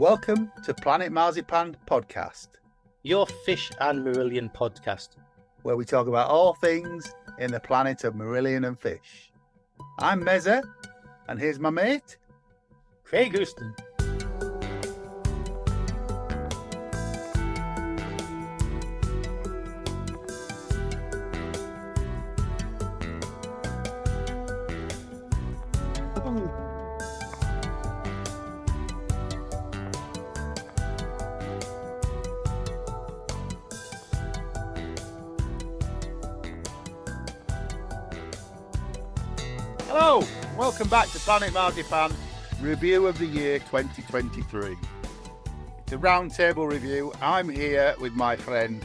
Welcome to Planet Marzipan Podcast, your fish and Marillion podcast, where we talk about all things in the planet of Marillion and fish. I'm Mezza, and here's my mate, Craig Houston. Hello, welcome back to Planet Marzipan Review of the Year 2023. It's a roundtable review. I'm here with my friend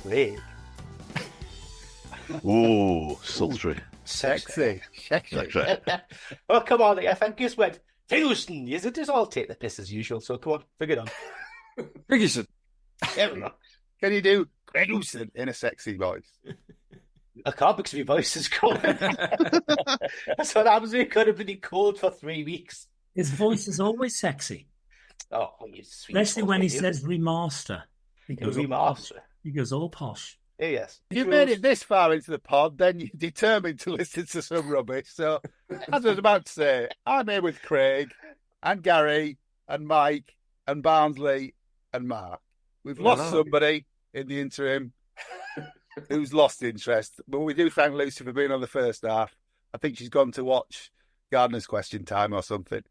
Craig. Ooh, sultry. Sexy. Oh, come on, I think you went, Houston, is it just all take the piss as usual, so come on, figure it on. Ferguson. There we go. Can you do Craig Houston in a sexy voice? I can't because my voice is gone. That's what happens when you could have been cold for 3 weeks. His voice is always sexy. Oh, you sweet. Especially when he says remaster. He goes Remaster. He goes all posh. Yes. If you've made it this far into the pod, then you're determined to listen to some rubbish. So, as I was about to say, I'm here with Craig and Gary and Mike and Barnsley and Mark. We've lost somebody in the interim who's lost interest, but we do thank Lucy for being on the first half. I think she's gone to watch Gardener's Question Time or something.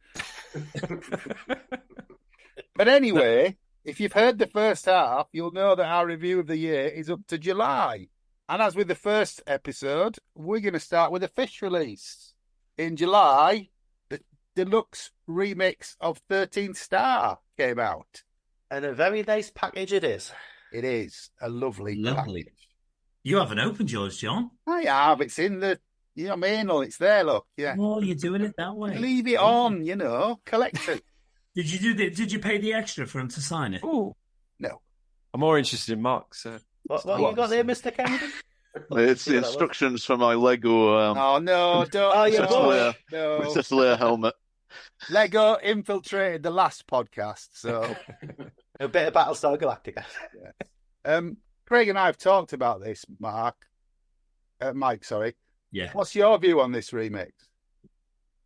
But anyway, if you've heard the first half, you'll know that our review of the year is up to July. And as with the first episode, we're going to start with a fish release. In July, the deluxe remix of 13th Star came out. And a very nice package it is. It is a lovely package. You haven't opened yours, John. I have. It's in the, anal. It's there, look. Yeah. Oh, you're doing it that way. Leave it on, collect it. Did you pay the extra for him to sign it? Oh, no. I'm more interested in Mark. So What you got there, Mr. Kennedy? It's the instructions for my Lego. Oh, no, don't. Princess Leia helmet. Lego infiltrated the last podcast, so. A bit of Battlestar Galactica. Yeah. Craig and I have talked about this, Mike, sorry. Yeah. What's your view on this remix?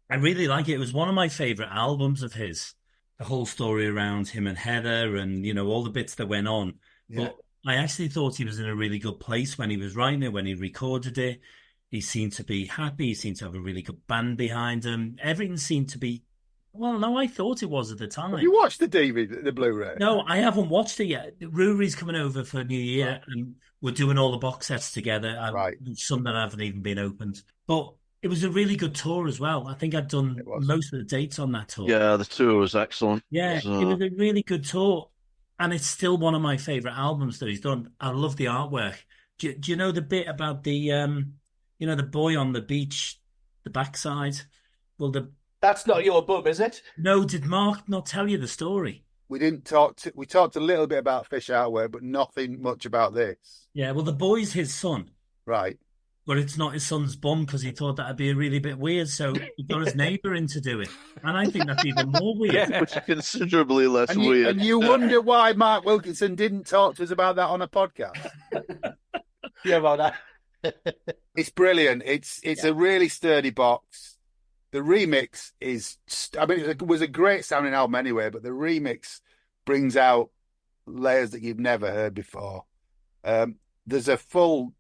I really like it. It was one of my favourite albums of his. The whole story around him and Heather and, all the bits that went on. Yeah. But I actually thought he was in a really good place when he was writing it, when he recorded it. He seemed to be happy. He seemed to have a really good band behind him. Everything seemed to be, well, no, I thought it was at the time. Have you watched the DVD, the Blu-ray? No, I haven't watched it yet. Rory's coming over for New Year and we're doing all the box sets together. Right. Some that haven't even been opened. But it was a really good tour as well. I think I'd done most of the dates on that tour. Yeah, the tour was excellent. Yeah, it was a really good tour. And it's still one of my favourite albums that he's done. I love the artwork. Do you know the bit about the, the boy on the beach, the backside? Well, That's not your bum, is it? No, did Mark not tell you the story? We didn't talk. We talked a little bit about fish artwork, but nothing much about this. Yeah, well, the boy's his son. Right. But it's not his son's bum because he thought that'd be a really bit weird. So he got his neighbour in to do it. And I think that's even more weird. Which is considerably less And weird. you wonder why Mark Wilkinson didn't talk to us about that on a podcast. Yeah, about that. It's brilliant. It's a really sturdy box. The remix is, it was a great sounding album anyway, but the remix brings out layers that you've never heard before. There's a full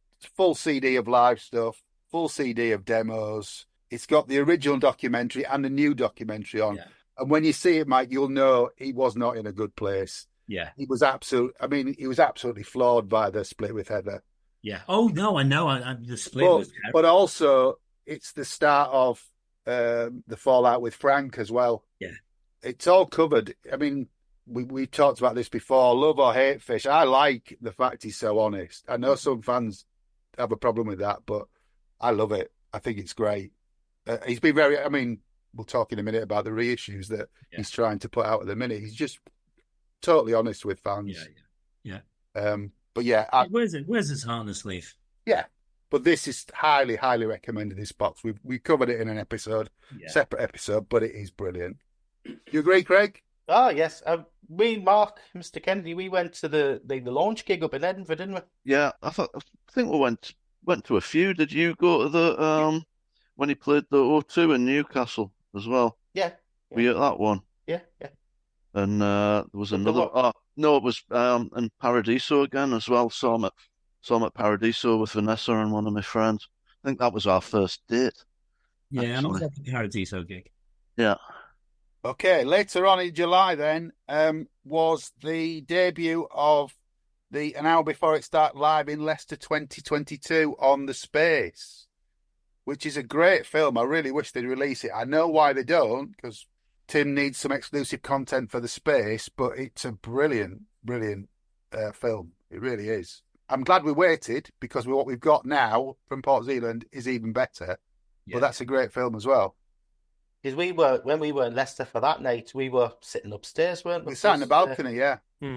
CD of live stuff, full CD of demos. It's got the original documentary and the new documentary on. Yeah. And when you see it, Mike, you'll know he was not in a good place. Yeah. He was absolutely floored by the split with Heather. Yeah. Oh, no, I know. The split was... But also, it's the start of the fallout with Frank as well. Yeah. It's all covered. I mean, we talked about this before, love or hate Fish. I like the fact he's so honest. I know some fans have a problem with that, but I love it. I think it's great. He's been we'll talk in a minute about the reissues that he's trying to put out at the minute. He's just totally honest with fans. Yeah. But yeah. Where's his heart on the sleeve? Yeah. But this is highly, highly recommended, this box. We covered it in an episode, separate episode, but it is brilliant. You agree, Craig? Oh, yes. Me, Mark, Mr. Kennedy, we went to the launch gig up in Edinburgh, didn't we? Yeah, I think we went to a few. Did you go to the when he played the O2 in Newcastle as well? Yeah. Were you at that one? Yeah, yeah. And there was But there another. were- Oh no, it was in Paradiso again as well. Saw him at Paradiso with Vanessa and one of my friends. I think that was our first date. Yeah, and I was Actually, at the Paradiso gig. yeah. Okay, later on in July then was the debut of the An Hour Before It Started Live in Leicester 2022 on the Space, which is a great film. I really wish they'd release it. I know why they don't, because Tim needs some exclusive content for the Space, but it's a brilliant, brilliant film. It really is. I'm glad we waited, because what we've got now from Port Zealand is even better. Yeah. But that's a great film as well. Because when we were in Leicester for that night, we were sitting upstairs, weren't we? We sat in the balcony, yeah. Yeah,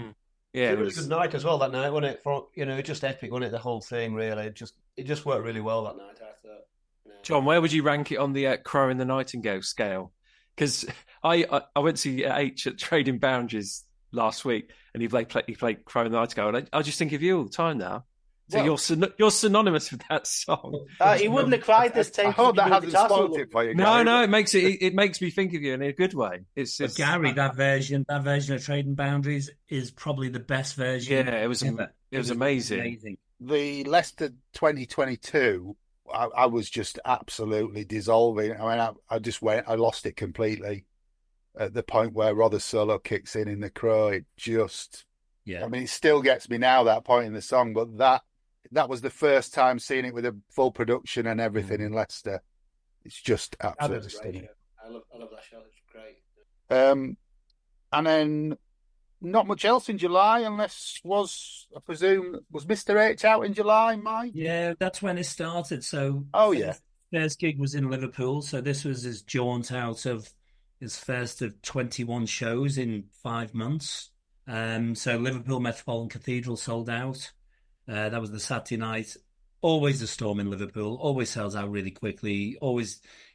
It it was a really was. good night as well that night, wasn't it? For just epic, wasn't it? The whole thing, really. It just worked really well that night, I thought. Yeah. John, where would you rank it on the Crow and the Nightingale scale? Because I went to H at Trading Boundaries last week, and he played Crow and the Nightingale, and I just think of you all the time now. So Well- you're synonymous with that song. He wouldn't have cried this time. I hope that because hasn't the guitar spoiled solo. it for you, No, Gary. no, it makes me think of you in a good way. It's But Gary, that version of Trading Boundaries is probably the best version. yeah, it was ever. amazing. The Leicester 2022, I was just absolutely dissolving. I mean, I lost it completely at the point where Rother's solo kicks in The Crow. It just, Yeah. I mean, it still gets me now, that point in the song, but that was the first time seeing it with a full production and everything in Leicester. It's just absolutely Great stunning. show. I love that show. It's great. And then not much else in July, unless I presume, was Mr. H out in July, Mike? Yeah, that's when it started. So, Oh, yeah. first gig was in Liverpool. So this was his jaunt out of his first of 21 shows in 5 months. So Liverpool Metropolitan Cathedral sold out. That was the Saturday night. Always a storm in Liverpool. Always sells out really quickly.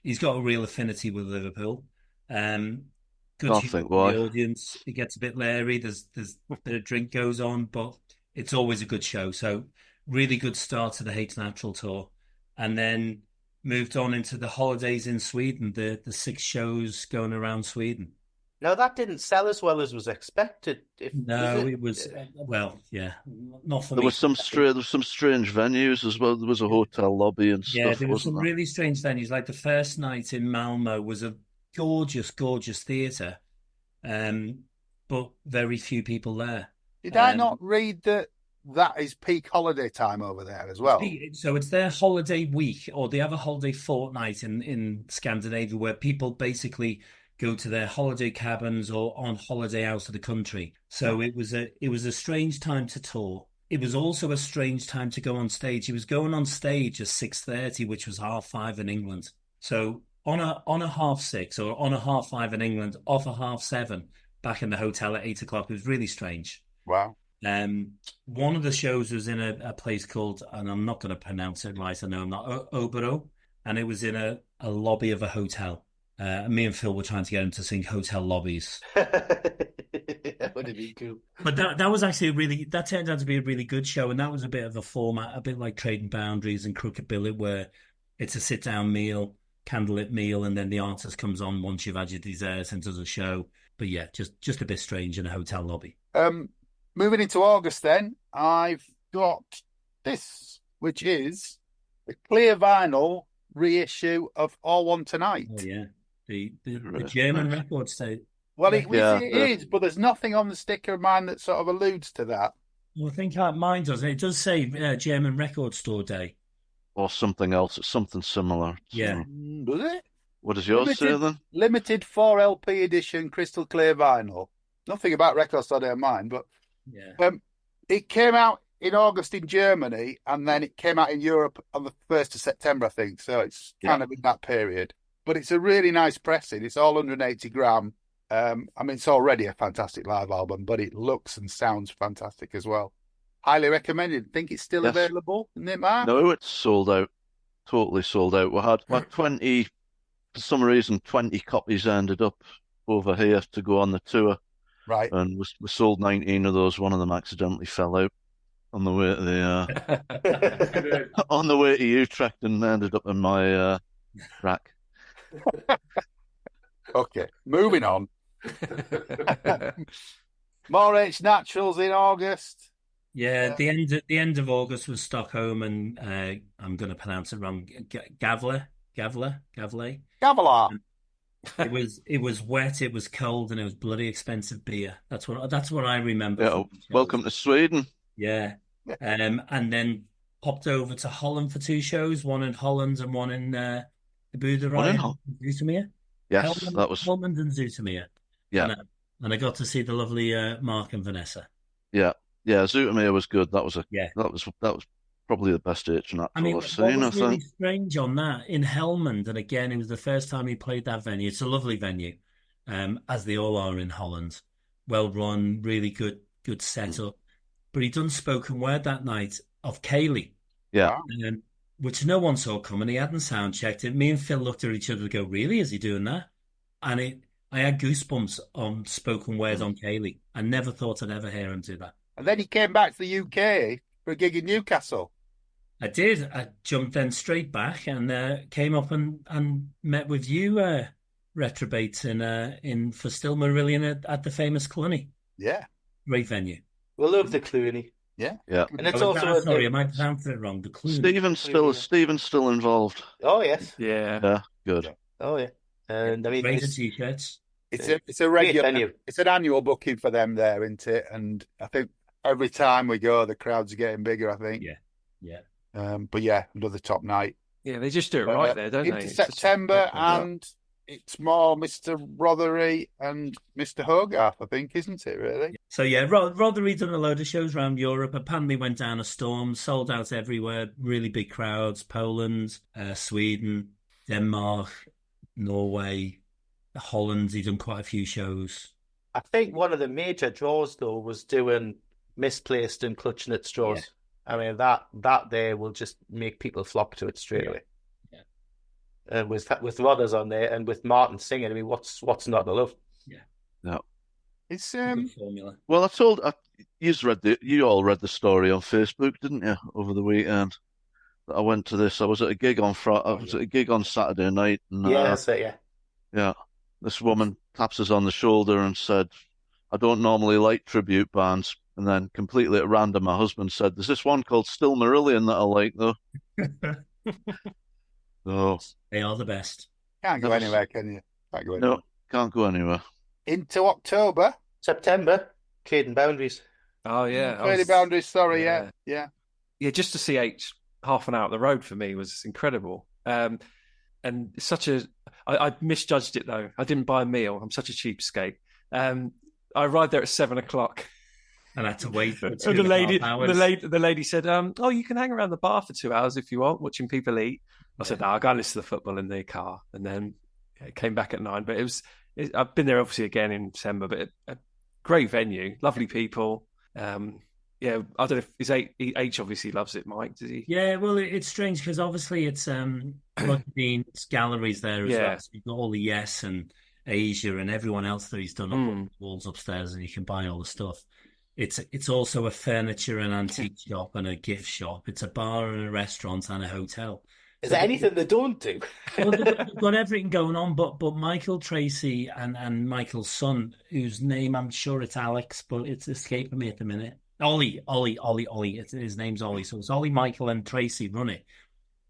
He's got a real affinity with Liverpool. Good Can't humour think from why. the audience. It gets a bit leery. There's a bit of drink goes on, but it's always a good show. So really good start to the Hate Natural tour, and then moved on into the holidays in Sweden. The 6 shows going around Sweden. No, that didn't sell as well as was expected. No, it was yeah, not for There me. was some strange venues as well. There was a hotel lobby and Yeah, stuff, there were wasn't some there? really strange venues. Like the first night in Malmo was a gorgeous, gorgeous theatre, but very few people there. Did I not read that is peak holiday time over there as well? So it's their holiday week, or they have a holiday fortnight in Scandinavia, where people basically go to their holiday cabins or on holiday out of the country. So it was a strange time to tour. It was also a strange time to go on stage. He was going on stage at 6:30, which was 5:30 in England. So on a 6:30 or on a 5:30 in England, off a 7:30 back in the hotel at 8 o'clock. It was really strange. Wow. One of the shows was in a place called, and I'm not going to pronounce it right, I know I'm not, Obero, and it was in a lobby of a hotel. Me and Phil were trying to get him to sing Hotel Lobbies. That would have been cool. But that was actually that turned out to be a really good show, and that was a bit of a format, a bit like Trading Boundaries and Crooked Billet, where it's a sit-down meal, candlelit meal, and then the artist comes on once you've had your dessert and does a show. But yeah, just a bit strange in a hotel lobby. Moving into August then, I've got this, which is the clear vinyl reissue of All One Tonight. Oh yeah, the German record state. Well, it Yeah. is, but there's nothing on the sticker of mine that sort of alludes to that. Well, I think mine does. It does say German Record Store Day. Or something else. It's something similar. Yeah. Does it? What does yours say then? Limited 4 LP edition crystal clear vinyl. Nothing about Record Store Day on mine, but Yeah. it came out in August in Germany, and then it came out in Europe on the 1st of September, I think. So it's kind of in that period. But it's a really nice pressing. It's all 180 gram. I mean, it's already a fantastic live album, but it looks and sounds fantastic as well. Highly recommended. Think it's still Yes. available, isn't it, Mark? No, it's sold out. Totally sold out. We had 20, for some reason, 20 copies ended up over here to go on the tour. Right. And we sold 19 of those. One of them accidentally fell out on the way to the on the way to Utrecht and ended up in my rack. Okay, moving on. More H Naturals in August. Yeah, the end of August was Stockholm, and I'm going to pronounce it wrong. Gavle. Gavilar. It was wet, it was cold, and it was bloody expensive beer. That's what I remember. Yeah, welcome to Sweden. Yeah. And then popped over to Holland for 2 shows, one in Holland and one in the Boerderij, Zoetermeer. Yes, that was Holland and Zoetermeer. Yeah. And I got to see the lovely Mark and Vanessa. Yeah. Zoetermeer was good. That was that was probably the best H Natural I've seen, what was I really think. strange on that in Helmond, and again, it was the first time he played that venue. It's a lovely venue, as they all are in Holland. Well run, really good setup. But he done spoken word that night of Kaylee. Yeah. Which no one saw coming. He hadn't sound checked it. Me and Phil looked at each other and go, really? Is he doing that? And I had goosebumps on spoken words on Kaylee. I never thought I'd ever hear him do that. And then he came back to the UK for a gig in Newcastle. I did. I jumped then straight back and came up and met with you, Retrobate, in for Still Marillion at the famous Cluny. Yeah. Great venue. We love the Cluny. Yeah. And it's also sorry, I might pronounce it wrong. The Cluny. Stephen's still involved. Oh yes. Yeah, good. Oh yeah. And I mean, Razor t-shirts. It's a regular venue. It's an annual booking for them there, isn't it? And I think every time we go, the crowds are getting bigger, I think. Yeah. But yeah, another top night. Yeah, they just do it right there, don't they? Into September, and it's more Mr. Rothery and Mr. Hogarth, I think, isn't it, really? So yeah, Rothery done a load of shows around Europe. Apparently went down a storm, sold out everywhere, really big crowds. Poland, Sweden, Denmark, Norway, Holland. He done quite a few shows. I think one of the major draws, though, was doing Misplaced and Clutching at Straws. Yeah. I mean, that there will just make people flock to it straight away. Yeah. And with Rothers on there and with Martin singing, I mean, what's not to love? Yeah. It's Good formula. Well, you all read the story on Facebook, didn't you, over the weekend? That I went to this. I was at a gig on Saturday night, and Yeah. This woman taps us on the shoulder and said, "I don't normally like tribute bands." And then completely at random, my husband said, "There's this one called Still Marillion that I like, though." So They are the best. Can't go anywhere, can you? Can't go anywhere. no, can't go anywhere. Into October. September, Trading Boundaries. Oh yeah, Trading Boundaries, sorry, yeah. Yeah, just to see H half an hour up the road for me was incredible. And I misjudged it though. I didn't buy a meal. I'm such a cheapskate. I arrived there at 7:00. And I had to wait for So 2.5 hours. the lady said, "Oh, you can hang around the bar for 2 hours if you want, watching people eat." I said, "No, I'll go and listen to the football in the car," and then came back at 9. But I've been there obviously again in December, but a great venue, lovely people. Yeah, I don't know if H obviously loves it, Mike. Does he? Yeah, well, it's strange because obviously it's Roger Dean's galleries there as well. So you've got all the Yes and Asia and everyone else that he's done up on the walls upstairs, and you can buy all the stuff. It's also a furniture and antique shop and a gift shop. It's a bar and a restaurant and a hotel. Is there anything they don't do? Well, they've got everything going on, but Michael Tracy and Michael's son, whose name I'm sure it's Alex, but it's escaping me at the minute. Ollie. His name's Ollie. So it's Ollie, Michael, and Tracy run it.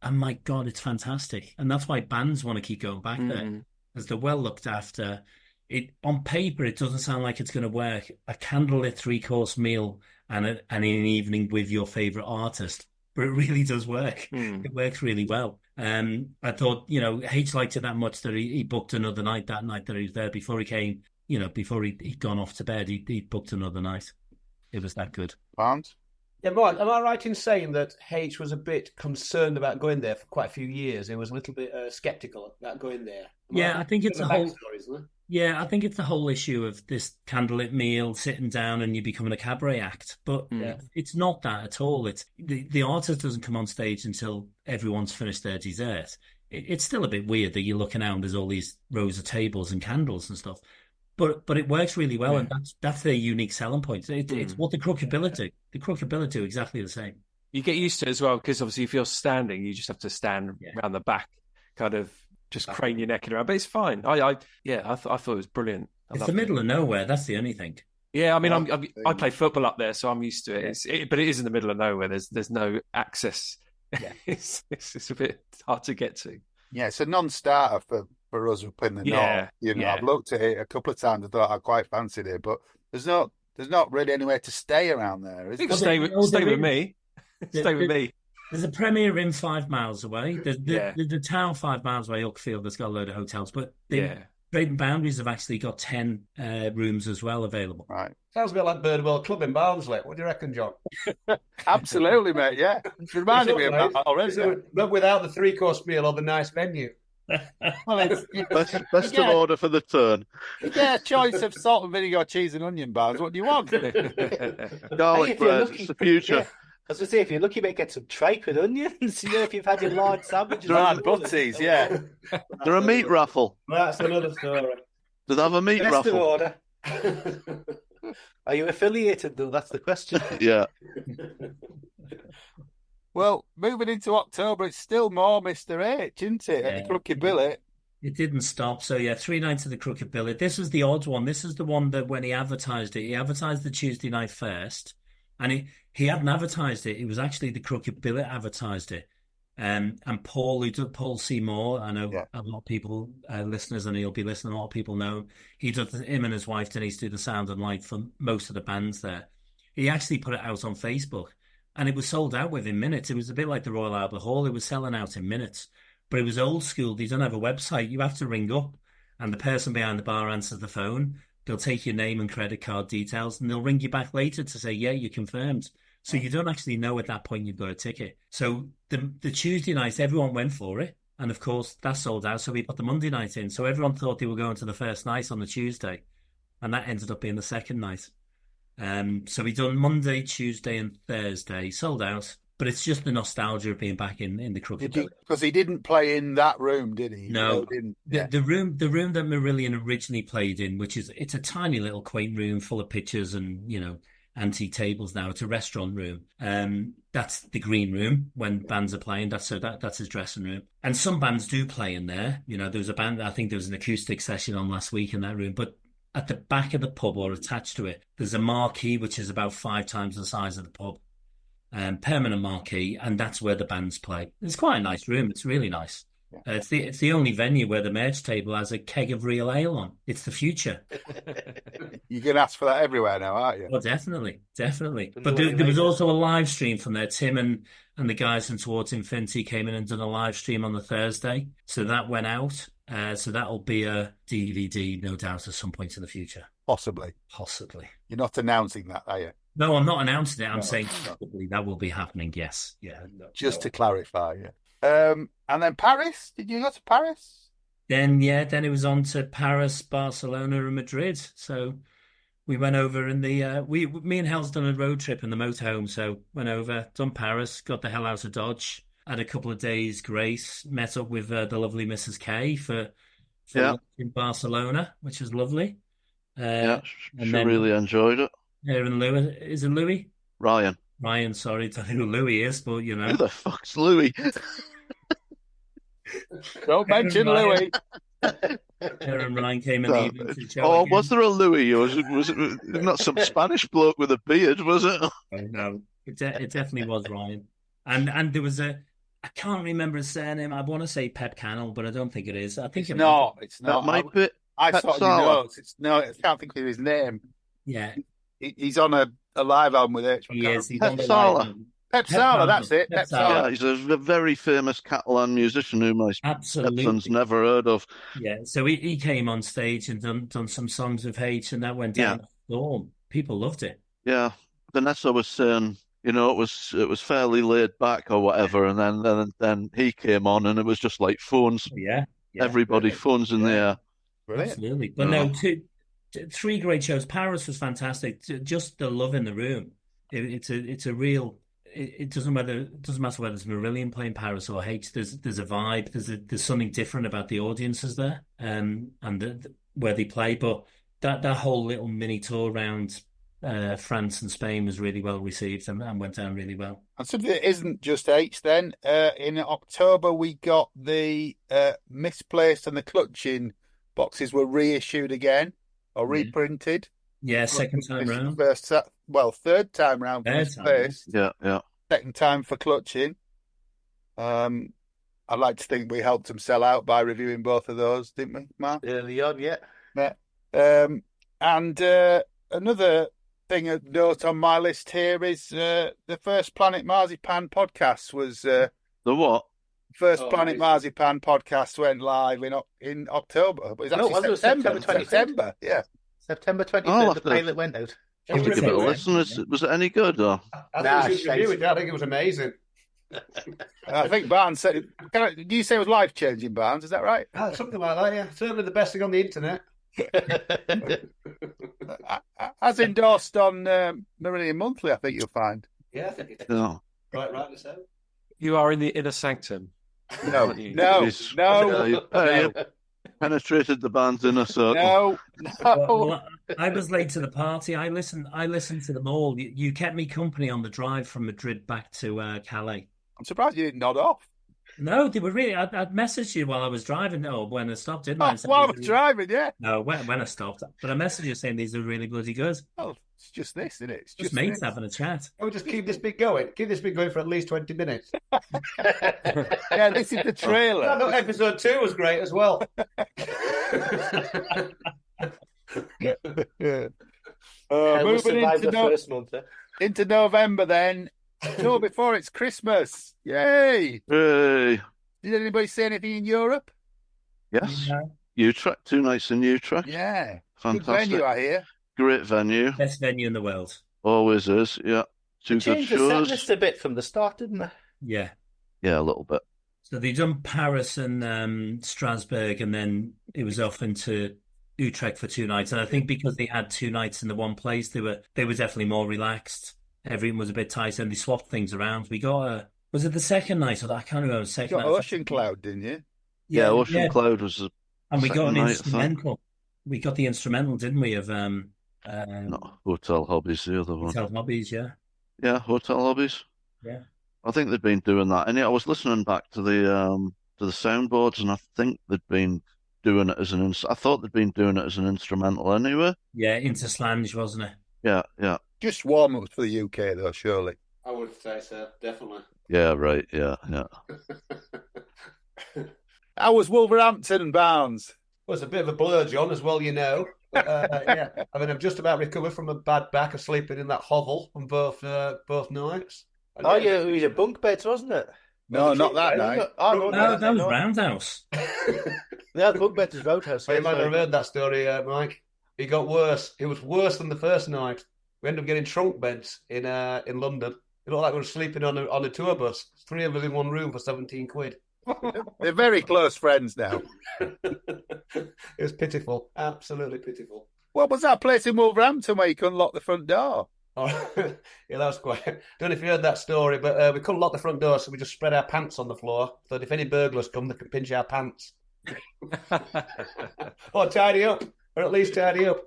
And my God, it's fantastic. And that's why bands want to keep going back there, as they're well looked after. It on paper, it doesn't sound like it's going to work. A candlelit 3-course meal and an evening with your favorite artist, but it really does work. It works really well. I thought, H liked it that much that he booked another night that night that he was there before he came. Before he'd gone off to bed, he booked another night. It was that good. Barnes? Yeah, Mark, am I right in saying that H was a bit concerned about going there for quite a few years? He was a little bit sceptical about going there. I think it's a whole. Backstory, isn't it? Yeah, I think it's the whole issue of this candlelit meal, sitting down, and you becoming a cabaret act. But it's not that at all. It's the artist doesn't come on stage until everyone's finished their dessert. It's still a bit weird that you're looking out and there's all these rows of tables and candles and stuff. but it works really well, Yeah. and that's their unique selling point. It's what the Crooked-Billet do. The Crooked-Billet do exactly the same. You get used to it as well, because obviously if you're standing, you just have to stand around the back, kind of just crane your neck around. But it's fine. I thought it was brilliant. It's the middle of nowhere. That's the only thing. Yeah, I mean, I play football up there, so I'm used to it. But it is in the middle of nowhere. There's no access. Yeah. it's a bit hard to get to. Yeah, it's a non-starter for us up in the north. You know, I've looked at it a couple of times. I thought I quite fancied it, but there's not really anywhere to stay around there. Is You there? can stay with me. Stay with me. There's a Premier Inn 5 miles away. There's the town 5 miles away, Uckfield, that's got a load of hotels. But Drayton Boundaries have actually got 10 rooms as well available. Right. Sounds a bit like Birdwell Club in Barnsley. What do you reckon, John? Absolutely, mate. Yeah. It's reminded me of that already. But without the 3-course meal or the nice venue. Well, Best of order for the turn. You get a choice of salt and vinegar, cheese and onion bars. What do you want? Garlic bread, it's the future. Yeah. I was going to say, if you're lucky, you might get some tripe with onions. You know, if you've had your large sandwiches. Right, butties, yeah. They're a meat raffle. That's another story. Do they have a meat Best of raffle? order. Are you affiliated, though? That's the question. Yeah. Well, moving into October, it's still more Mr. H, isn't it? At the Crooked-Billet. It didn't stop. So, 3 nights of the Crooked-Billet. This was the odd one. This is the one that when he advertised it, he advertised the Tuesday night first. And he hadn't advertised it. It was actually the Crooked-Billet advertised it. And Paul, who did Paul Seymour, I know a lot of people, listeners, and he'll be listening, a lot of people know him. Him and his wife, Denise, do the sound and light for most of the bands there. He actually put it out on Facebook, and it was sold out within minutes. It was a bit like the Royal Albert Hall. It was selling out in minutes. But it was old school. They don't have a website. You have to ring up, and the person behind the bar answers the phone. They'll take your name and credit card details, and they'll ring you back later to say, yeah, you're confirmed. So you don't actually know at that point you've got a ticket. So the Tuesday night, everyone went for it. And of course, that sold out. So we put the Monday night in. So everyone thought they were going to the first night on the Tuesday. And that ended up being the second night. So we done Monday, Tuesday, and Thursday, sold out. But it's just the nostalgia of being back in the Crooked-Billet. Because he didn't play in that room, did he? No. Yeah. The room that Marillion originally played in, it's a tiny little quaint room full of pictures and, antique tables now. It's a restaurant room. That's the green room when bands are playing. That's his dressing room. And some bands do play in there. There was a band, I think there was an acoustic session on last week in that room. But at the back of the pub or attached to it, there's a marquee which is about 5 times the size of the pub. Permanent marquee, and that's where the bands play. It's quite a nice room. It's really nice. Yeah. It's the only venue where the merch table has a keg of real ale on. It's the future. You're going to ask for that everywhere now, aren't you? Well, definitely. But there was also a live stream from there. Tim and the guys from Towards Infinity came in and done a live stream on the Thursday. So that went out. So that'll be a DVD, no doubt, at some point in the future. Possibly. You're not announcing that, are you? No, I'm not announcing it. I'm saying probably that will be happening, yes. Yeah. Just to clarify, yeah. And then Paris? Did you go to Paris? Then it was on to Paris, Barcelona, and Madrid. So we went over in the me and Hel's done a road trip in the motorhome. So went over, done Paris, got the hell out of Dodge, had a couple of days grace, met up with the lovely Mrs. K for in Barcelona, which was lovely. She really enjoyed it. And Louis, is it Louis? Ryan, sorry, don't know who Louis is, but Who the fuck's Louis? Don't mention Louis. Aaron Ryan came in the evening to the show. Oh, again. was there a Louis? Or was it not some Spanish bloke with a beard, was it? No, it definitely was Ryan. And there was I can't remember his surname. I want to say Pep Cannell, but I don't think it is. I think it's not. That might be. I saw it in notes. I can't think of his name. Yeah. He's on a live album with H. Yes, he's Pep on the Sala. live. Pep Sala, that's it. Pep Sala. Yeah, he's a very famous Catalan musician who my stepson's never heard of. Yeah, so he came on stage and done some songs with H, and that went down the storm. People loved it. Yeah, Vanessa was saying, it was fairly laid back or whatever, and then he came on, and it was just like phones. Yeah. Everybody phones in the air. Brilliant. Absolutely, but three great shows. Paris was fantastic. Just the love in the room. It's a real. It doesn't matter whether it's Marillion playing Paris or H. There's a vibe. There's something different about the audiences there, and where they play. But that whole little mini tour around France and Spain was really well received and went down really well. And something that isn't just H then, in October we got the misplaced and the clutching boxes were reissued again or reprinted. Yeah, second time round. Third time round for misplaced. Yeah. Second time for clutching. I'd like to think we helped them sell out by reviewing both of those, didn't we, Mark? Early on, yeah. And another thing of note on my list here is the first Planet Marzipan podcast was The what? First Planet Marzipan podcast went live in October, but it's actually September 25th. September, yeah. September 23rd, the pilot went out. Have to give it a listen. Was it any good? Or? I think it was amazing. I think Barnes said, did you say it was life-changing, Barnes? Is that right? Something like that, yeah. Certainly the best thing on the internet. As endorsed on Meridian Monthly, I think you'll find. Yeah, I think it is. No. Rightly so. You are in the inner sanctum. No. You penetrated the band's inner circle. No. Well, I was late to the party. I listened to them all. You kept me company on the drive from Madrid back to Calais. I'm surprised you didn't nod off. No, they were really. I'd messaged you while I was driving. No, when I stopped, didn't I? While I was driving, yeah. No, when I stopped. But I messaged you saying these are really bloody good. Oh, it's just this, isn't it? It's just mates having a chat. We'll just keep this bit going. Keep this bit going for at least 20 minutes. Yeah, this is the trailer. I know episode 2 was great as well. Moving into November then. No, before it's Christmas. Yay! Hey. Did anybody see anything in Europe? Yes. Yeah. Utrecht, 2 nights in Utrecht. Yeah. Fantastic. Good venue, I hear. Great venue. Best venue in the world. Always is, yeah. 2 good Changed the set shows. list a bit from the start, didn't they? Yeah. Yeah, a little bit. So they've done Paris and Strasbourg, and then it was off into Utrecht for 2 nights. And I think because they had 2 nights in the one place, they were definitely more relaxed. Everything was a bit tighter, and they swapped things around. We got was it the second night? Or I can't remember. You got Ocean Cloud, didn't you? Yeah, Ocean Cloud was the and we got an night, instrumental. We got the instrumental, didn't we? Of not Hotel Hobbies, the other one. Hotel Hobbies, yeah. Yeah, Hotel Hobbies. Yeah. I think they'd been doing that. And I was listening back to the soundboards, and I think they'd been doing it as I thought they'd been doing it as an instrumental anyway. Yeah, into Slange, wasn't it? Yeah. Just warm-ups for the UK, though, surely. I would say so, definitely. Yeah, right, yeah. How was Wolverhampton, Barnes? Well, it's a bit of a blur, John, as well, you know. Yeah, I mean, I've just about recovered from a bad back of sleeping in that hovel on both nights. And Oh, yeah, it was your bunk beds, wasn't it? No, not that night. Oh, No, that was Roundhouse. Yeah, the bunk beds was Roadhouse. You might have heard that story, Mike. It got worse. It was worse than the first night. We ended up getting trunk beds in London. It looked like we were sleeping on a tour bus. 3 of us in one room for 17 quid. They're very close friends now. It was pitiful. Absolutely pitiful. What was that place in Wolverhampton where you couldn't lock the front door? Oh, yeah, that was quite... I don't know if you heard that story, but we couldn't lock the front door, so we just spread our pants on the floor, so that if any burglars come, they can pinch our pants. Or tidy up, or at least tidy up.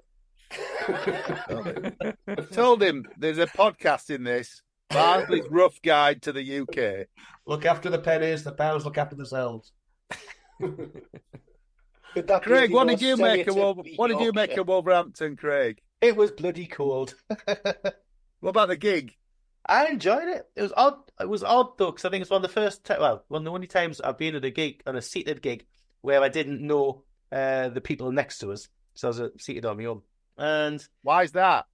I told him there's a podcast in this. Barnsley's Rough Guide to the UK. Look after the pennies, the pounds look after themselves. Craig, what did you make of Wolverhampton, Craig? It was bloody cold. What about the gig? I enjoyed it. It was odd. It was odd though, because I think it's one of the first, one of the only times I've been at a gig, on a seated gig, where I didn't know the people next to us. So I was seated on my own. And why is that?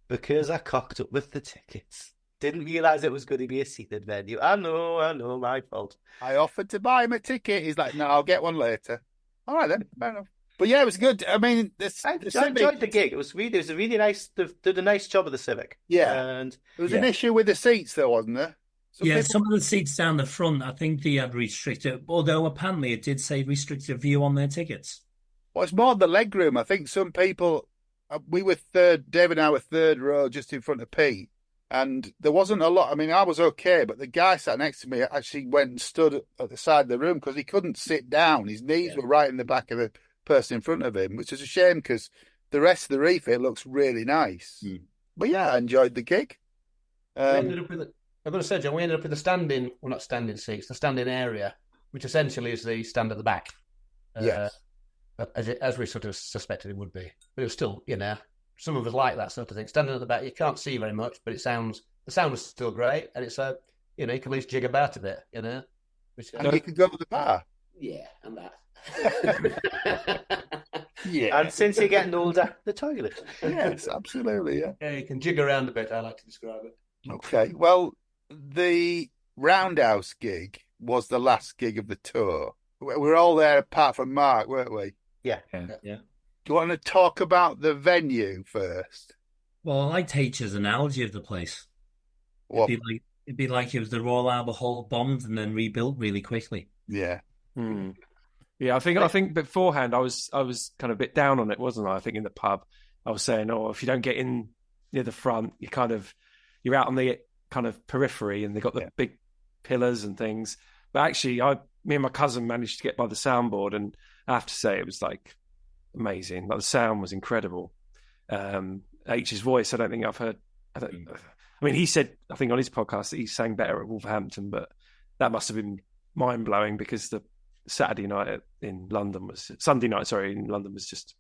Because I cocked up with the tickets. Didn't realise it was going to be a seated venue. I know, my fault. I offered to buy him a ticket. He's like, no, I'll get one later. All right then, fair enough. But yeah, it was good. I mean, I enjoyed the gig. It was a really nice. They did a nice job of the Civic. Yeah, and there was an issue with the seats, though, wasn't there? Some of the seats down the front, I think they had restricted. Although apparently it did say restricted view on their tickets. Well, it's more the leg room. I think some people. We were third. David and I were third row, just in front of Pete, and there wasn't a lot. I mean, I was okay, but the guy sat next to me actually went and stood at the side of the room because he couldn't sit down. His knees were right in the back of the person in front of him, which is a shame because the rest of the refit looks really nice. But yeah, I enjoyed the gig. We ended up with I'm going to say, John, we ended up with not standing seats, the standing area, which essentially is the stand at the back. Yes. As we sort of suspected it would be. But it was still, some of us like that sort of thing. Standing at the back, you can't see very much, but the sound was still great, and it's you can at least jig about a bit, Which, and you could go to the bar. Yeah, and that. Yeah. And since you're getting older, the toilet. Yes, absolutely, yeah. Yeah, you can jig around a bit, I like to describe it. Okay, well, the Roundhouse gig was the last gig of the tour. We were all there apart from Mark, weren't we? Yeah. Do you want to talk about the venue first? Well, I liked H's analogy of the place. What? It'd be like it was the Royal Albert Hall bombed and then rebuilt really quickly. Yeah. Yeah, I think beforehand I was kind of a bit down on it, wasn't I? I think in the pub I was saying, if you don't get in near the front, you're out on the kind of periphery, and they've got the big pillars and things. But actually, me and my cousin managed to get by the soundboard, and I have to say it was like amazing. Like the sound was incredible. H's voice, I don't think I've heard. I mean, he said, I think on his podcast that he sang better at Wolverhampton, but that must have been mind blowing because the Sunday night in London was just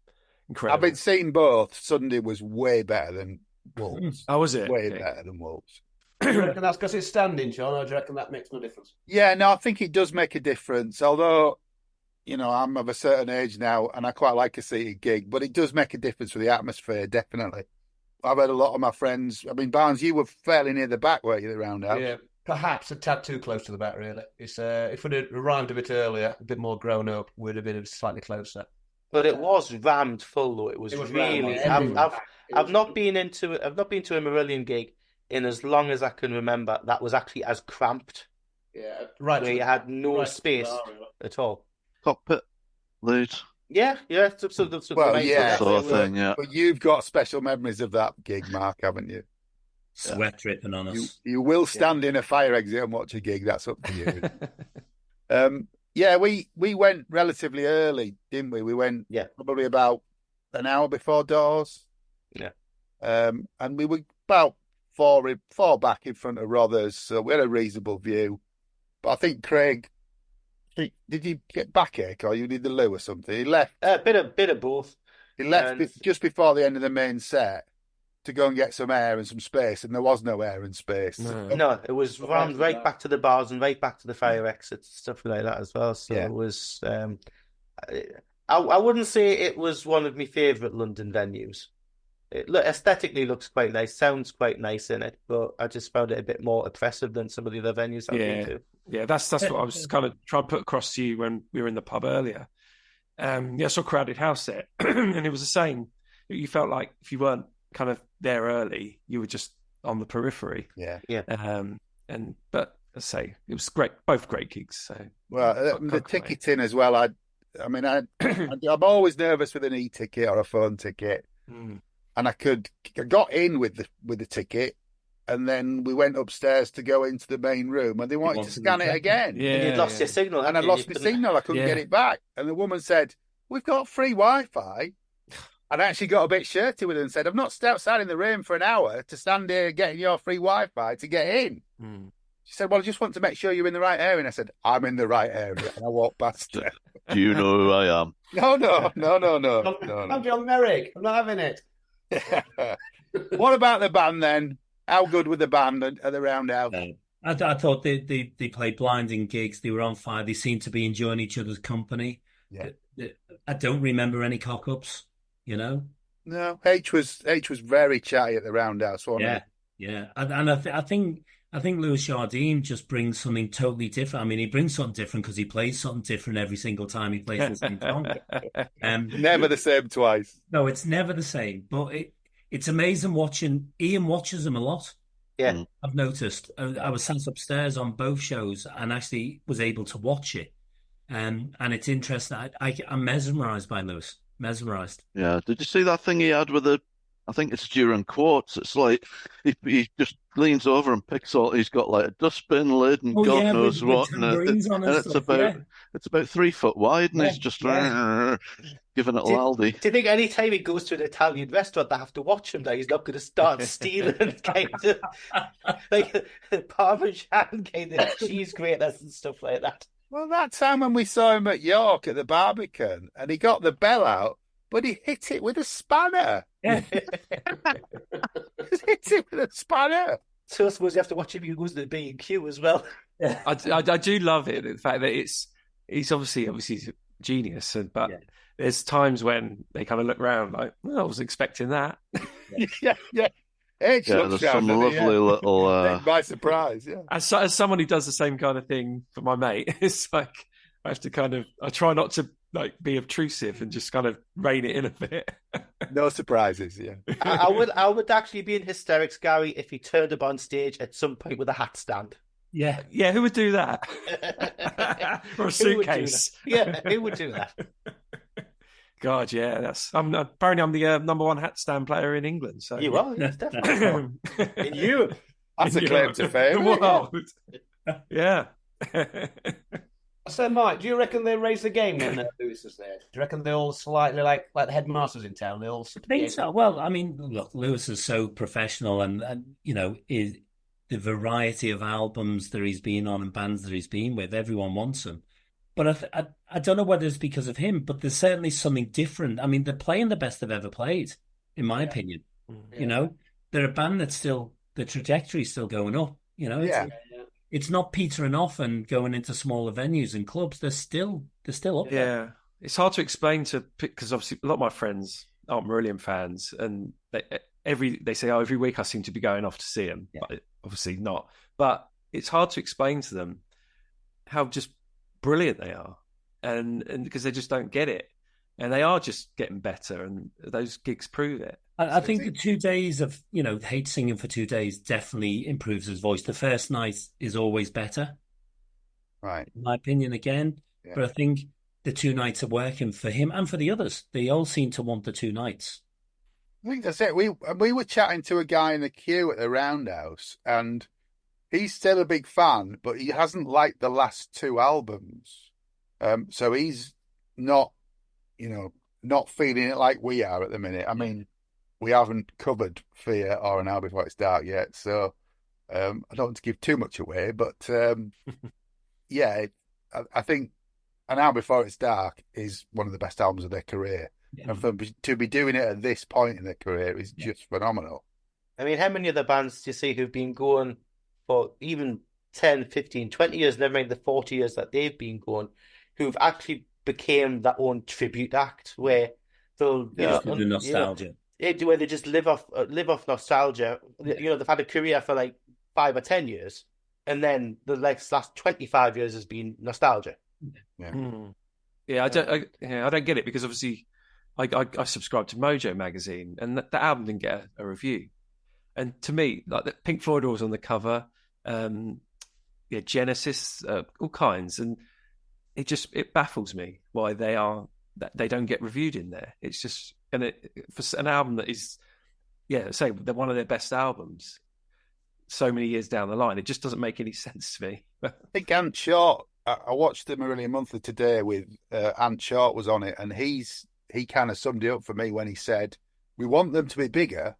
incredible. I've been seeing both. Sunday was way better than Wolves. Oh, was it? Way better than Wolves. Do you reckon that's because it's standing, Sean, or do you reckon that makes no difference? Yeah, no, I think it does make a difference. Although, I'm of a certain age now and I quite like a seated gig, but it does make a difference for the atmosphere, definitely. I've had a lot of my friends. I mean, Barnes, you were fairly near the back, weren't you, the Roundhouse? Yeah, perhaps a tad too close to the back, really. It's if we'd have arrived a bit earlier, a bit more grown up, we'd have been slightly closer. But it was rammed full, though. It was really. I've not been into a Marillion gig in as long as I can remember that was actually as cramped. Yeah, right. Where you had no space at all. Cockpit, lead. Yeah. Well, yeah. Sort of thing, yeah. But you've got special memories of that gig, Mark, haven't you? Sweat dripping on us. You will stand in a fire exit and watch a gig. That's up to you. Yeah, we went relatively early, didn't we? We went probably about an hour before doors. Yeah. And we were about four back in front of Rothers, so we had a reasonable view. But I think Craig, did you get backache or you need the loo or something? He left. Bit of both. He left just before the end of the main set to go and get some air and some space, and there was no air and space. No, it was round right back to the bars and right back to the fire exits, stuff like that as well. So it was. I wouldn't say it was one of my favourite London venues. Aesthetically looks quite nice, sounds quite nice in it, but I just found it a bit more oppressive than some of the other venues I've been to. Yeah, that's what I was kind of trying to put across to you when we were in the pub earlier. I saw Crowded House there, and it was the same. You felt like if you weren't kind of there early, you were just on the periphery. Yeah. But as I say, it was great, both great gigs. So the ticketing as well. I'm always nervous with an e-ticket or a phone ticket, and I got in with the ticket, and then we went upstairs to go into the main room, and they wanted to scan it again. Yeah, and you'd lost your signal, and I lost my signal. I couldn't get it back, and the woman said, "We've got free Wi-Fi." And I actually got a bit shirty with her and said, "I've not stood outside in the rain for an hour to stand here getting your free Wi-Fi to get in." She said, "Well, I just want to make sure you're in the right area." And I said, "I'm in the right area." And I walked past her. Do you know who I am? No. I'm John Merrick. I'm not having it. What about the band then? How good were the band at the Roundhouse? I thought they played blinding gigs. They were on fire. They seemed to be enjoying each other's company. Yeah. I don't remember any cock-ups. No, H was very chatty at the Roundhouse, wasn't he? Yeah. And I think Lewis Jardine just brings something totally different. I mean, he brings something different because he plays something different every single time he plays the same song. Never the same twice. No, it's never the same. But it's amazing watching. Ian watches him a lot. Yeah, I've noticed. I was sat upstairs on both shows and actually was able to watch it. And it's interesting. I'm mesmerised by Lewis. Mesmerised. Yeah. Did you see that thing he had with the I think it's during quartz. It's like he just leans over and picks all. He's got like a dustbin lid and Oh God yeah, knows with what, tambourines on and and stuff. Yeah, it's about 3 foot wide, and yeah, he's just yeah. giving it a Do, laldy. do you think any time he goes to an Italian restaurant, they have to watch him? That he's not going to start stealing kind of like Parmesan kind of cheese graters and stuff like that. Well, that time when we saw him at York at the Barbican, and he got the bell out, but he hit it with a spanner. Yeah. He hit it with a spanner. So I suppose you have to watch him. He goes to the B&Q as well. I do love it. The fact that he's obviously a genius, but there's times when they kind of look around like, well, I was expecting that. Yeah. H Yeah, looks there's some round, lovely little. Taken by surprise, yeah. As someone who does the same kind of thing for my mate, it's like I have to I try not to like be obtrusive and just kind of rein it in a bit. No surprises, yeah. I would actually be in hysterics, Gary, if he turned up on stage at some point with a hat stand. Yeah. Yeah, who would do that? Or a suitcase. Who would do that? God, yeah, apparently I'm the number one hat stand player in England. So You are, yes, definitely. In Europe. That's a claim to fame. Yeah. So, Mike, do you reckon they raised the game when Lewis was there? Do you reckon they all slightly like the headmasters in town? They all I think so. Well, I mean, look, Lewis is so professional, and is the variety of albums that he's been on and bands that he's been with, everyone wants him. But I don't know whether it's because of him, but there's certainly something different. I mean, they're playing the best they've ever played, in my opinion. Yeah. They're a band that's still, the trajectory's still going up. It's not petering off and going into smaller venues and clubs. They're still up there. Yeah, it's hard to explain because obviously a lot of my friends aren't Marillion fans, and they say, every week I seem to be going off to see them, but obviously not. But it's hard to explain to them how just brilliant they are, and because they just don't get it, and they are just getting better, and those gigs prove it. I think the 2 days of hate singing for 2 days definitely improves his voice. The first night is always better, right? In my opinion, again. Yeah. But I think the 2 nights are working for him and for the others. They all seem to want the 2 nights. I think that's it. We were chatting to a guy in the queue at the Roundhouse, and he's still a big fan, but he hasn't liked the last 2 albums. So he's not feeling it like we are at the minute. I mean, we haven't covered Fear or An Hour Before It's Dark yet, so I don't want to give too much away, but I think An Hour Before It's Dark is one of the best albums of their career. Yeah. And to be doing it at this point in their career is just phenomenal. I mean, how many other bands do you see who've been going for even 10, 15, 20 years, never mind the 40 years that they've been going, who've actually became their own tribute act where they'll... the nostalgia. Where they just live off nostalgia. They've had a career for like 5 or 10 years, and then the last 25 years has been nostalgia. Yeah, I don't get it, because obviously I subscribe to Mojo magazine, and the album didn't get a review. And to me, like the Pink Floyd was on the cover, Genesis, all kinds, and it baffles me why they don't get reviewed in there. It's just, for an album that is, say they're one of their best albums, so many years down the line, it just doesn't make any sense to me. I think Ant Short, I watched the Marillion Monthly today with Ant Short was on it, and he kind of summed it up for me when he said, we want them to be bigger,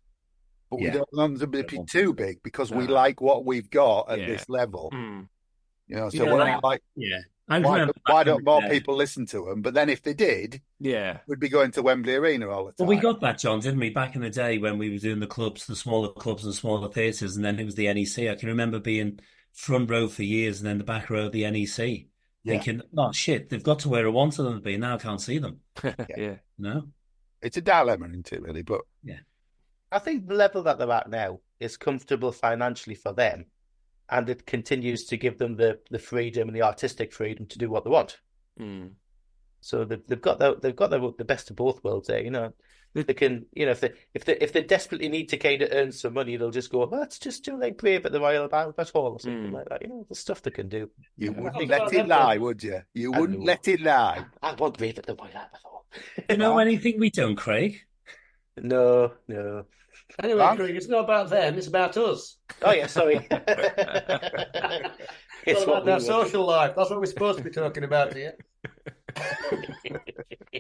but we don't want them to be too big, because we like what we've got at this level. Why don't more people listen to them? But then if they did, we'd be going to Wembley Arena all the time. Well, we got that, John, didn't we? Back in the day when we were doing the clubs, the smaller clubs and smaller theatres, and then it was the NEC. I can remember being front row for years and then the back row of the NEC, thinking, oh, shit, they've got to where I wanted them to be. Now I can't see them. No? It's a dilemma, isn't it, really? But I think the level that they're at now is comfortable financially for them, and it continues to give them the freedom and the artistic freedom to do what they want. So they've got the best of both worlds there. They can, if they desperately need to kind of earn some money, they'll just go, let's just do like Brave at the Royal Albert Hall or something like that. The stuff they can do. You wouldn't let it lie, would you? You wouldn't let it lie. I want Brave at the Royal Albert Hall. You know anything we don't, Craig? No. Anyway, Thanks. Craig, it's not about them, it's about us. Oh yeah, sorry. It's It's all what about we our want. social life. That's what we're supposed to be talking about here.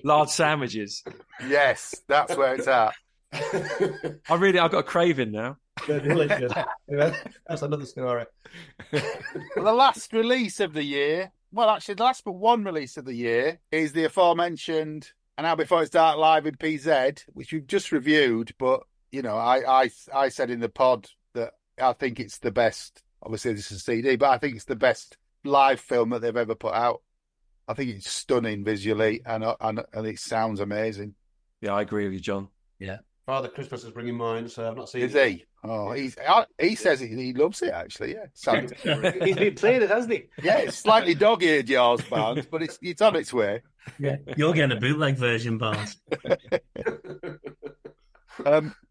Large sandwiches. Yes, that's where it's at. I've got a craving now. They're delicious. Anyway, that's another story. Well, the last release of the year, well, actually, the last but one release of the year is the aforementioned And Now Before It's Dark Live in PZ, which we've just reviewed. But, you know, I said in the pod that I think it's the best. Obviously, this is a CD, but I think it's the best live film that they've ever put out. I think it's stunning visually and it sounds amazing. Yeah, I agree with you, John. Yeah. Father Christmas is bringing mine, so I've not seen Is it. he? Oh, he says he loves it, actually, yeah. Sounds, He's been playing it, hasn't he? yeah, it's slightly dog-eared, yours, Barnes, but it's on its way. Yeah, you're getting a bootleg version, Barnes.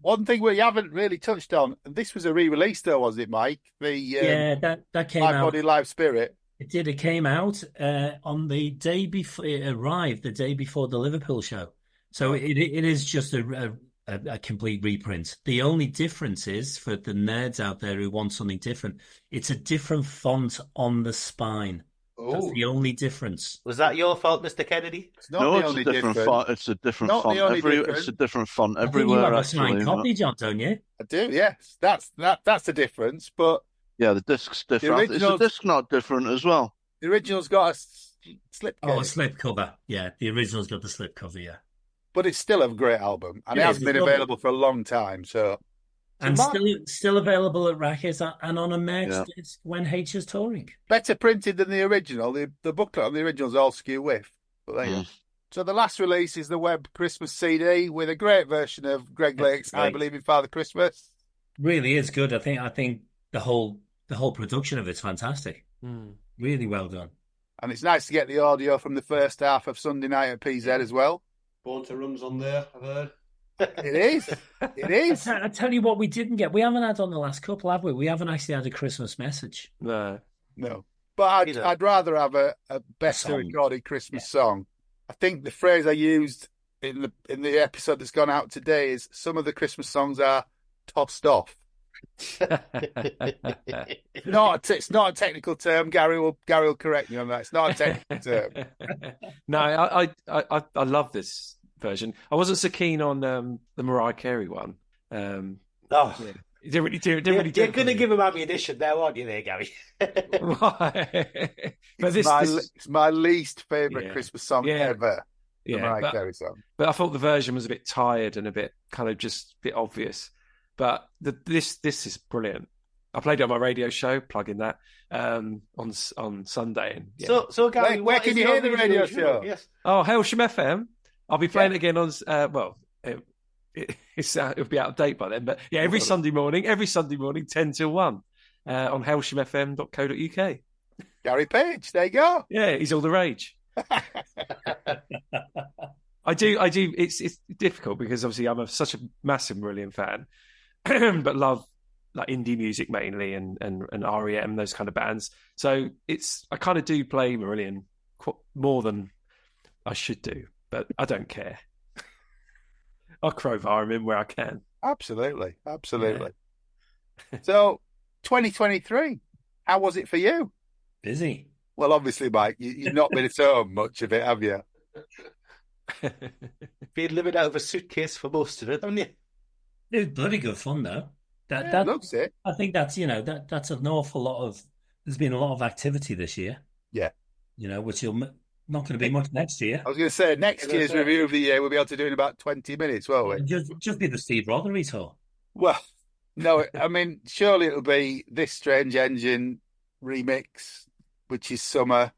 One thing we haven't really touched on, and this was a re-release though, was it, Mike? Yeah, that came Live out. Body, Live Spirit. It did. It came out on the day before it arrived, the day before the Liverpool show. So it is just a complete reprint. The only difference is, for the nerds out there who want something different, it's a different font on the spine. That's the only difference. Was that your fault, Mr. Kennedy? It's not No, the it's only a different font. It's a different Not the font. only It's difference. a different font I think you everywhere. have a Actually, signed copy, John, don't you? I do, yes. That's the difference. But yeah, the disc's different. Is the original- disc not different as well? the original's got a slip Oh, a case, slip cover. Yeah, the original's got the slip cover, yeah. but it's still a great album, and It it is, hasn't been it's lovely. available for a long time. So And Mark- still available at Rackets and on a merch Yeah. disc when H is touring. better printed than the original. The booklet on the original is all skew width. But there you go. So the last release is the Web Christmas CD with a great version of Greg Lake's "I Right. Believe in Father Christmas." Really is good. I think the whole production of it's fantastic. Mm. Really well done. And it's nice to get the audio from the first half of Sunday Night at PZ as well. Born to Run's on there, I've heard. It is. It is. I tell you what, we didn't get. We haven't had on the last couple, have we? We haven't actually had a Christmas message. No. No. But You know. I'd rather have a better Song. recorded Christmas song. I think the phrase I used in the episode that's gone out today is some of the Christmas songs are tossed off. It's not a technical term. Gary will correct me on that. It's not a technical term. No, I love this version. I wasn't so keen on the Mariah Carey one. Oh, Yeah. It didn't really do. you're it going to for give me. him ammunition now, aren't you, there, Gary? Why? But It's my least favourite Yeah. Christmas song Yeah. ever. The yeah, Mariah but, Carey song. but I thought the version was a bit tired and a bit kind of just a bit obvious. But this is brilliant. I played it on my radio show, plugging that on Sunday. And yeah. So Gary, Where what can is you your hear the musical radio show? show? Yes. Oh, Hailsham FM. I'll be playing it again on. It'll be out of date by then. But yeah, every Sunday morning, 10 till 1, on hailshamfm.co.uk. Gary Page. There you go. Yeah, he's all the rage. I do. It's difficult because obviously I'm such a massive Marillion fan, but love like indie music mainly and REM, those kind of bands. So I kind of do play Marillion more than I should do, but I don't care. I'll crowbar him in where I can. Absolutely. So, 2023, how was it for you? Busy. Well, obviously, Mike, you've not been at home much of it, have you? Been living out of a suitcase for most of it, haven't you? It was bloody good fun though. Yeah, That looks it. I think that's that's an awful lot of. There's been a lot of activity this year. Yeah. Which not going to be much next year. I was going to say, next year's review of the year, we'll be able to do in about 20 minutes, won't we? Just be the Steve Rothery tour. Well, no, I mean, surely it'll be This Strange Engine remix, which is summer.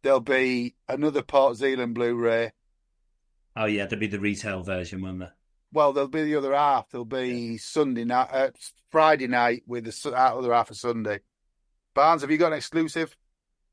There'll be another Port Zealand Blu-ray. Oh yeah, there'll be the retail version, won't there? Well, there'll be the other half. There'll be Sunday night, Friday night with the other half of Sunday. Barnes, have you got an exclusive?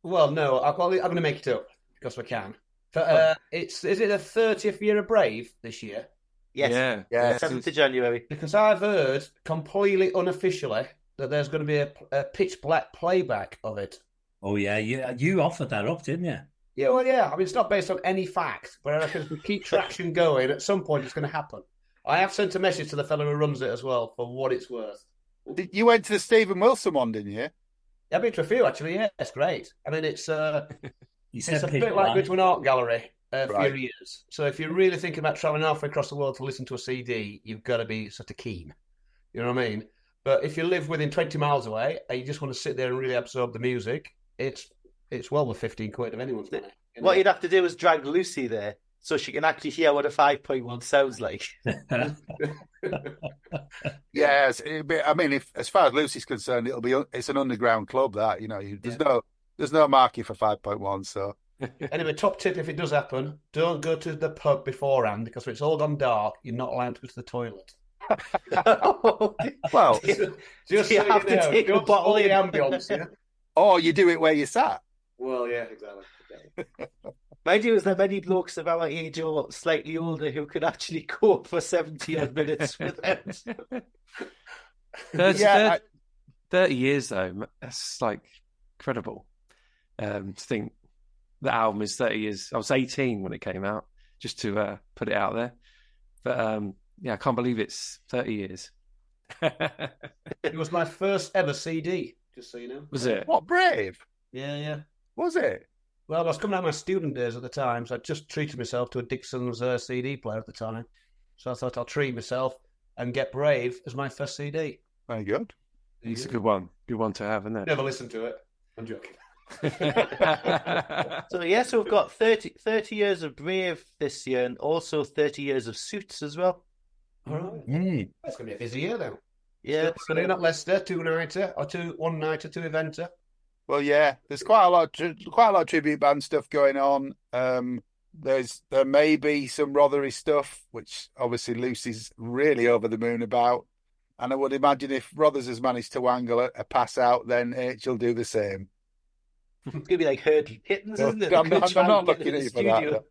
Well, no, I'm going to make it up because we can. But is it the 30th year of Brave this year? Yes. Yeah. Yeah. 7th of January. Because I've heard completely unofficially that there's going to be a pitch black playback of it. Oh yeah, you offered that up, didn't you? Yeah, well, yeah. I mean, it's not based on any fact, but I reckon if we keep traction going, at some point it's going to happen. I have sent a message to the fellow who runs it as well for what it's worth. You went to the Stephen Wilson one, didn't you? I've been to a few actually. Yeah, it's great. I mean, it's You said it's a people bit like like- going to an art gallery for Right. your ears. So if you're really thinking about traveling halfway across the world to listen to a CD, you've got to be sort of keen. You know what I mean? But if you live within 20 miles away and you just want to sit there and really absorb the music, it's well worth 15 quid of anyone's money. You know? What you'd have to do is drag Lucy there so she can actually hear what a 5.1 sounds like. Yeah, I mean, if as far as Lucy's concerned, it's an underground club. That there's no market for 5.1. So Anyway, top tip if it does happen, don't go to the pub beforehand because when it's all gone dark, you're not allowed to go to the toilet. well, Just You so have to know, take a don't bottle spoil the in. ambience. Yeah? or you do it where you sat. Well, yeah, exactly. Mind you, is there many blokes of our age or slightly older who could actually cope for 70 odd minutes with it? 30 years, though, that's like incredible. To think the album is 30 years. I was 18 when it came out, just to put it out there. But yeah, I can't believe it's 30 years. It was my first ever CD, just so you know. Was it? What, Brave? Yeah. Was it? Well, I was coming out of my student days at the time, so I just treated myself to a Dixon's CD player at the time. So I thought I'll treat myself and get Brave as my first CD. Very good. It's a good one. Good one to have, isn't it? Never listened to it. I'm joking. So we've got 30 years of Brave this year and also 30 years of Suits as well. All right. Mm. It's going to be a busy year, though. Yeah, So you're not Leicester, two-nighter, or one-nighter, two-eventer. Well, yeah, there's quite a lot of tribute band stuff going on. There may be some Rothery stuff, which obviously Lucy's really over the moon about. And I would imagine if Rothers has managed to wangle a pass out, then H will do the same. it's going to be like Herd Hittens, isn't it? I'm Try not and get looking in at you the for that. studio.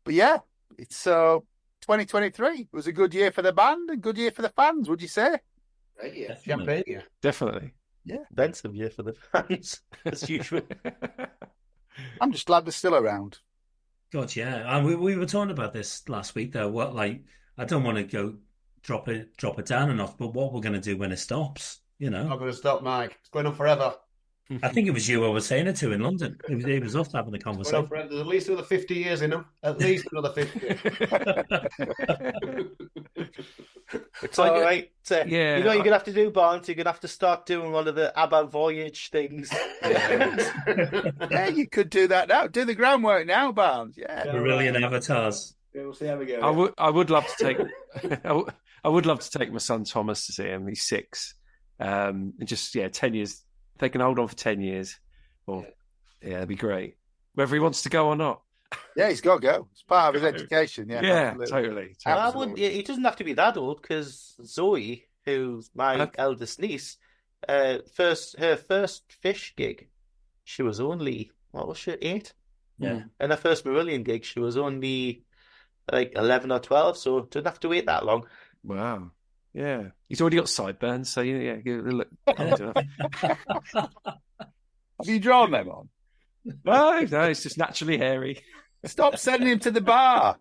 But yeah, it's 2023 was a good year for the band and good year for the fans, would you say? Right, yeah. Definitely. Champagne, yeah. Definitely. Expensive year for the fans, as usual. I'm just glad they're still around. God, yeah. And we were talking about this last week, though. What, like, I don't want to go drop it down enough, but what we're going to do when it stops, you know? Not going to stop, Mike. It's going on forever. I think it was you I was saying it to in London. It was us having the It's going on conversation. forever. There's at least another 50 years in them. At least another 50. It's all right. Yeah. You know what you're going to have to do, Barnes? You're going to have to start doing one of the ABBA Voyage things. Yeah, you could do that now. Do the groundwork now, Barnes. Yeah. Brilliant avatars. Yeah, we'll see how we go. I would love to take I would love to take my son Thomas to see him. He's 6. And just 10 years. They can hold on for 10 years. Or it'd be great. Whether he wants to go or not. Yeah, he's got to go. It's part of his education. Yeah, Yeah, absolutely. totally. He doesn't have to be that old because Zoe, who's my eldest niece, her first Fish gig, she was only, what was she, 8? Yeah. And her first Marillion gig, she was only like 11 or 12, so didn't have to wait that long. Wow. Yeah. He's already got sideburns, so give it a look. Have you drawn them on? No, it's just naturally hairy. Stop sending him to the bar.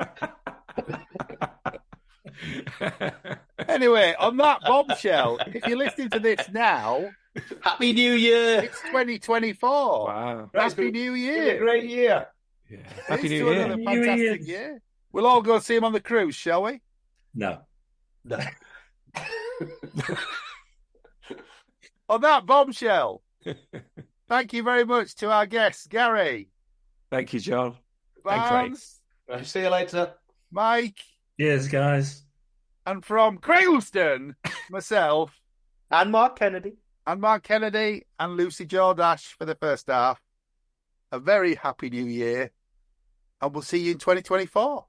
Anyway, on that bombshell, if you're listening to this now, Happy New Year! it's 2024. Wow. Happy New It's a Year. great year. Yeah. Here's Happy New to Year. another New fantastic year. We'll all go see him on the cruise, shall we? No. On that bombshell, thank you very much to our guests, Gary, Thank you, John. Thanks, Barnes, Right, see you later. Mike, Cheers, guys. and from Craigelston, myself, And Mark Kennedy. and Mark Kennedy, and Lucy Jordash for the first half. A very happy new year, and we'll see you in 2024.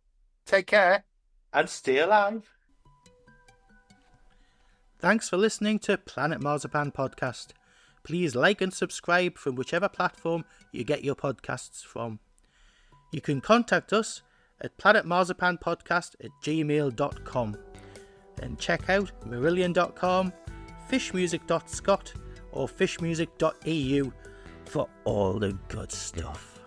Take care. And stay alive. Thanks for listening to Planet Marzipan Podcast. Please like and subscribe from whichever platform you get your podcasts from. You can contact us at planetmarzipanpodcast@gmail.com. Then check out Marillion.com, fishmusic.scot or fishmusic.eu for all the good stuff.